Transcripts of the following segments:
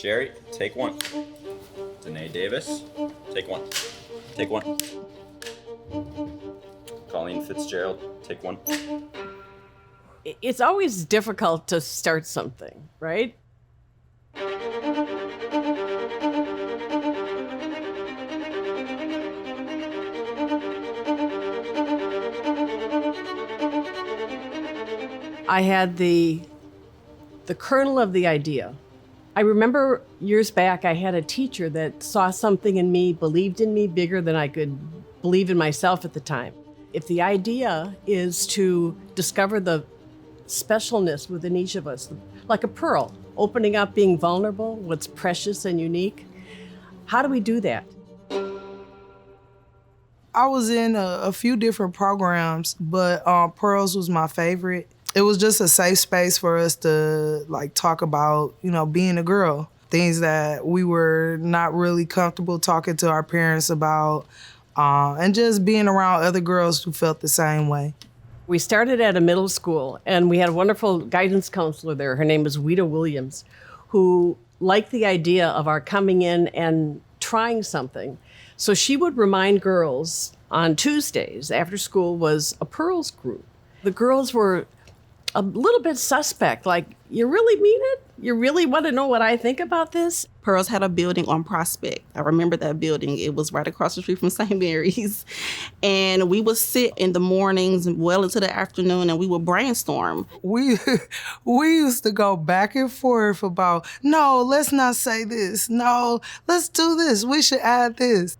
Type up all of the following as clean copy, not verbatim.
Jerry, take one. Danae Davis, take one. Take one. Colleen Fitzgerald, take one. It's always difficult to start something, right? I had the kernel of the idea. I remember years back, I had a teacher that saw something in me, believed in me bigger than I could believe in myself at the time. If the idea is to discover the specialness within each of us, like a pearl, opening up, being vulnerable, what's precious and unique, how do we do that? I was in a few different programs, but Pearls was my favorite. It was just a safe space for us to talk about, being a girl. Things that we were not really comfortable talking to our parents about, and just being around other girls who felt the same way. We started at a middle school, and we had a wonderful guidance counselor there. Her name was Weta Williams, who liked the idea of our coming in and trying something. So she would remind girls on Tuesdays after school was a Pearls group. The girls were a little bit suspect, like, you really mean it? You really want to know what I think about this? Pearls had a building on Prospect. I remember that building. It was right across the street from St. Mary's. And we would sit in the mornings well into the afternoon and we would brainstorm. We used to go back and forth about, no, let's not say this. No, let's do this. We should add this.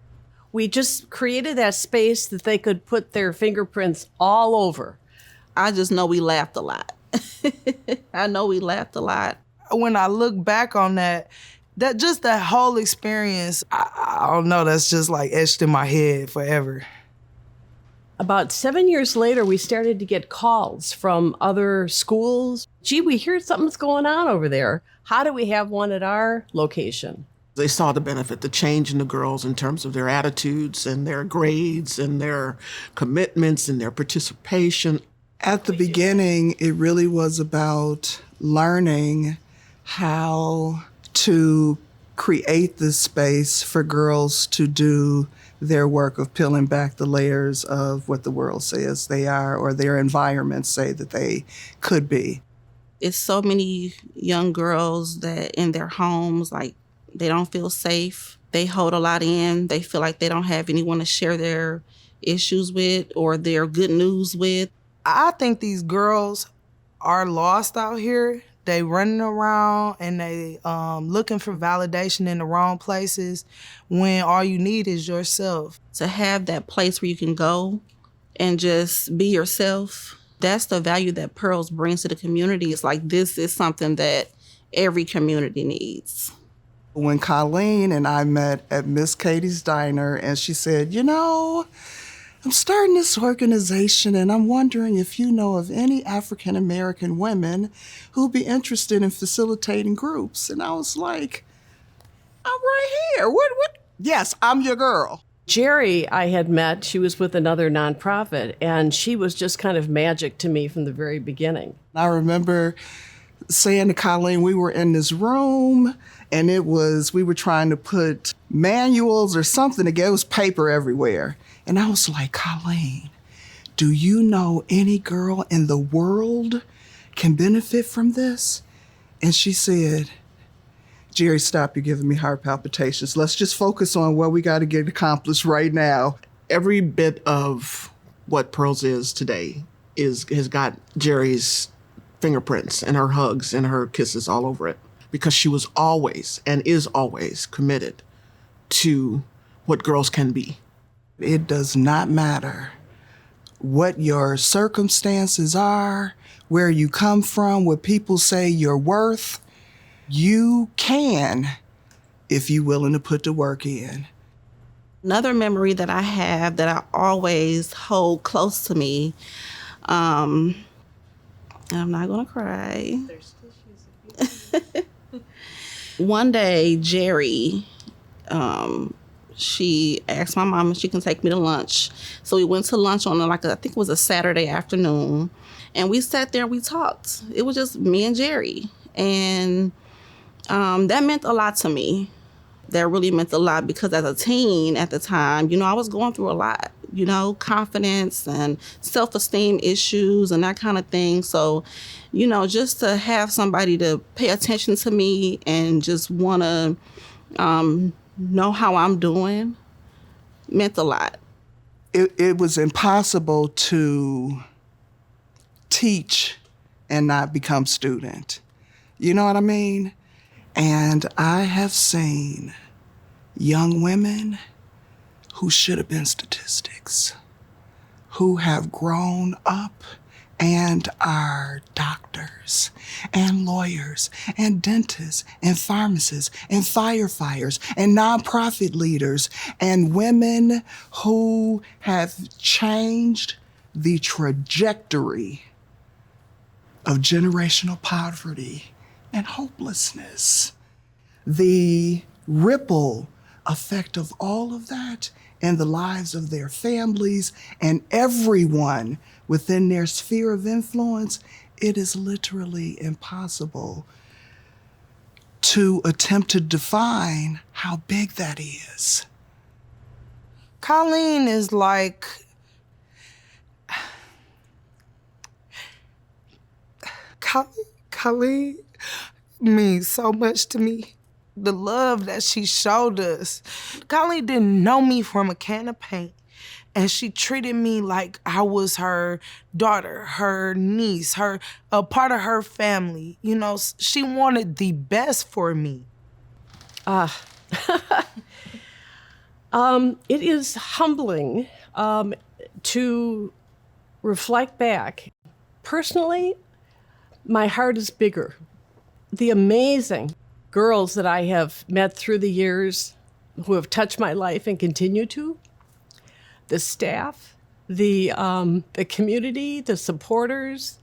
We just created that space that they could put their fingerprints all over. I just know we laughed a lot. I know we laughed a lot. When I look back on that whole experience, I don't know, that's just etched in my head forever. About 7 years later, we started to get calls from other schools. Gee, we hear something's going on over there. How do we have one at our location? They saw the benefit, the change in the girls in terms of their attitudes and their grades and their commitments and their participation. At the beginning, it really was about learning how to create this space for girls to do their work of peeling back the layers of what the world says they are or their environments say that they could be. It's so many young girls that in their homes, they don't feel safe. They hold a lot in. They feel like they don't have anyone to share their issues with or their good news with. I think these girls are lost out here. They running around and they looking for validation in the wrong places when all you need is yourself. To have that place where you can go and just be yourself, that's the value that Pearls brings to the community. It's this is something that every community needs. When Colleen and I met at Miss Katie's Diner and she said, I'm starting this organization and I'm wondering if you know of any African-American women who'd be interested in facilitating groups. And I was like, I'm right here. What? Yes, I'm your girl. Jerry, I had met, she was with another nonprofit, and she was just kind of magic to me from the very beginning. I remember saying to Colleen, we were in this room and we were trying to put manuals or something together. It was paper everywhere. And I was like, Colleen, do you know any girl in the world can benefit from this? And she said, Jerry, stop, you're giving me heart palpitations. Let's just focus on what we got to get accomplished right now. Every bit of what Pearls is today has got Jerry's fingerprints and her hugs and her kisses all over it, because she was always and is always committed to what girls can be. It does not matter what your circumstances are, where you come from, what people say you're worth. You can if you're willing to put the work in. Another memory that I have that I always hold close to me, and I'm not going to cry. There's tissues. One day, Jerry, she asked my mom if she can take me to lunch. So we went to lunch on I think it was a Saturday afternoon. And we sat there and we talked. It was just me and Jerry. And That meant a lot to me. That really meant a lot because as a teen at the time, I was going through a lot, confidence and self-esteem issues and that kind of thing. So, just to have somebody to pay attention to me and just want to know how I'm doing meant a lot. It was impossible to teach and not become student. You know what I mean? And I have seen young women who should have been statistics, who have grown up and are doctors and lawyers and dentists and pharmacists and firefighters and nonprofit leaders and women who have changed the trajectory of generational poverty and hopelessness. The ripple effect of all of that in the lives of their families and everyone within their sphere of influence, it is literally impossible to attempt to define how big that is. Colleen is like, Colleen means so much to me. The love that she showed us. Colleen didn't know me from a can of paint, and she treated me like I was her daughter, her niece, a part of her family. She wanted the best for me. It is humbling to reflect back. Personally, my heart is bigger. The amazing girls that I have met through the years who have touched my life and continue to, the staff, the community, the supporters,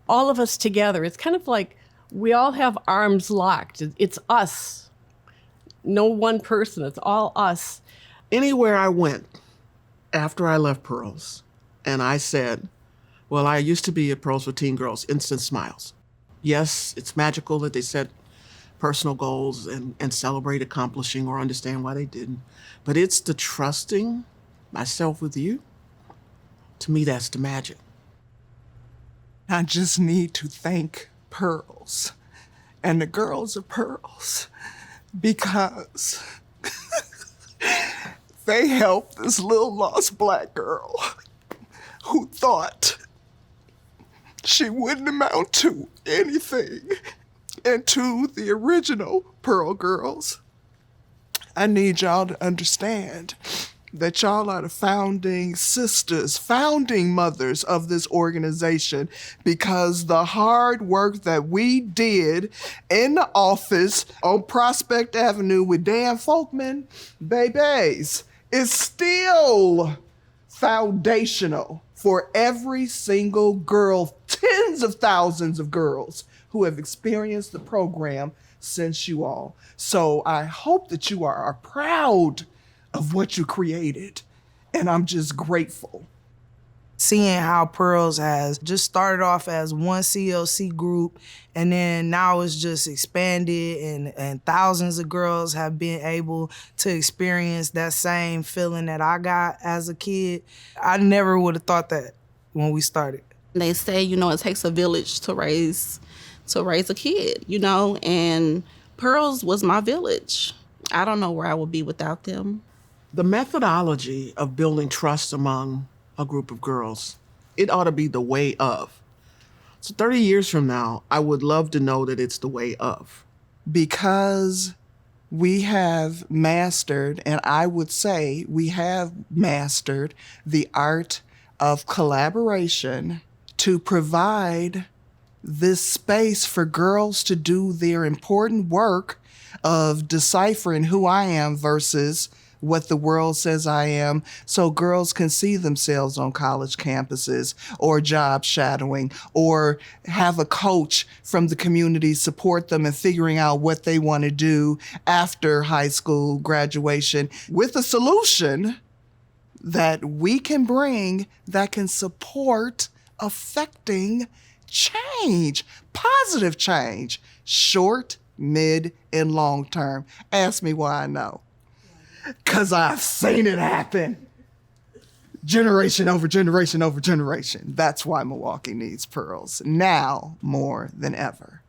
all of us together. It's kind of like we all have arms locked. It's us. No one person, it's all us. Anywhere I went after I left Pearls, and I said, well, I used to be at Pearls for Teen Girls, instant smiles. Yes, it's magical that they set personal goals and celebrate accomplishing or understand why they didn't. But it's the trusting myself with you. To me, that's the magic. I just need to thank Pearls and the girls of Pearls because they helped this little lost Black girl who thought she wouldn't amount to anything. And to the original Pearl girls, I need y'all to understand that y'all are the founding sisters, founding mothers of this organization, because the hard work that we did in the office on Prospect Avenue with Dan Folkman, babies, is still foundational for every single girl, tens of thousands of girls who have experienced the program since you all. So I hope that you are proud of what you created, and I'm just grateful. Seeing how Pearls has just started off as one CLC group, and then now it's just expanded, and thousands of girls have been able to experience that same feeling that I got as a kid. I never would have thought that when we started. They say, it takes a village to raise a kid, and Pearls was my village. I don't know where I would be without them. The methodology of building trust among a group of girls, it ought to be the way of. So 30 years from now, I would love to know that it's the way of. Because we have mastered, and I would say we have mastered the art of collaboration to provide this space for girls to do their important work of deciphering who I am versus what the world says I am, so girls can see themselves on college campuses or job shadowing or have a coach from the community support them in figuring out what they want to do after high school graduation with a solution that we can bring that can support affecting change, positive change, short mid, and long term. Ask me why I know. Because I've seen it happen. Generation over generation over generation. That's why Milwaukee needs pearls now more than ever.